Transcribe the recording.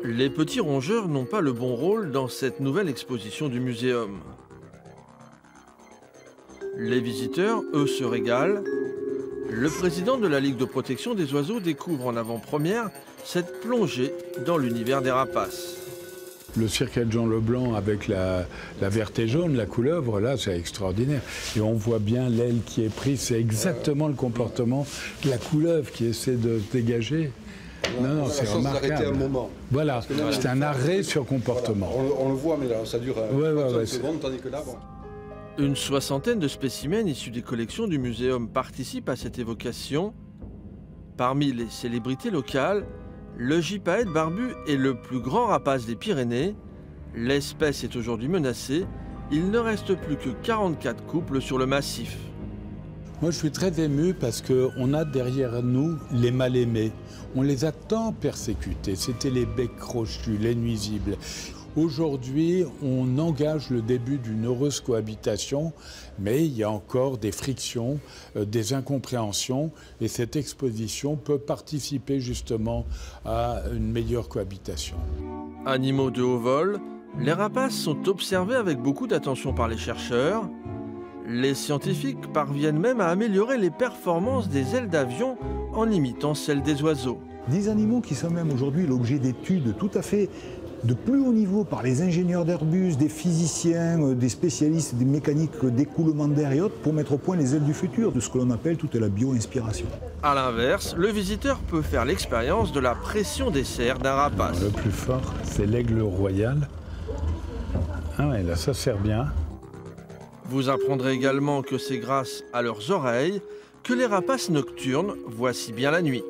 Les petits rongeurs n'ont pas le bon rôle dans cette nouvelle exposition du muséum. Les visiteurs, eux, se régalent. Le président de la Ligue de protection des oiseaux découvre en avant-première cette plongée dans l'univers des rapaces. Le cirque Jean Leblanc avec la verte et jaune, la couleuvre, là, c'est extraordinaire. Et on voit bien l'aile qui est prise, c'est exactement le comportement de la couleuvre qui essaie de se dégager. Non, c'est remarquable. Un moment. Voilà, c'est un arrêt sur comportement. Voilà. On le voit, mais là, ça dure 30 secondes, tandis que là, bon. Une soixantaine de spécimens issus des collections du muséum participent à cette évocation. Parmi les célébrités locales, le gypaète barbu est le plus grand rapace des Pyrénées. L'espèce est aujourd'hui menacée. Il ne reste plus que 44 couples sur le massif. Moi, je suis très ému parce qu'on a derrière nous les mal-aimés. On les a tant persécutés. C'était les becs crochus, les nuisibles. Aujourd'hui, on engage le début d'une heureuse cohabitation, mais il y a encore des frictions, des incompréhensions, et cette exposition peut participer justement à une meilleure cohabitation. Animaux de haut vol, les rapaces sont observés avec beaucoup d'attention par les chercheurs. Les scientifiques parviennent même à améliorer les performances des ailes d'avion en imitant celles des oiseaux. Des animaux qui sont même aujourd'hui l'objet d'études tout à fait de plus haut niveau par les ingénieurs d'Airbus, des physiciens, des spécialistes des mécaniques d'écoulement d'air et autres pour mettre au point les ailes du futur, de ce que l'on appelle toute la bio-inspiration. A l'inverse, le visiteur peut faire l'expérience de la pression des serres d'un rapace. Le plus fort, c'est l'aigle royal. Ah ouais, là, ça sert bien. Vous apprendrez également que c'est grâce à leurs oreilles que les rapaces nocturnes voient si bien la nuit.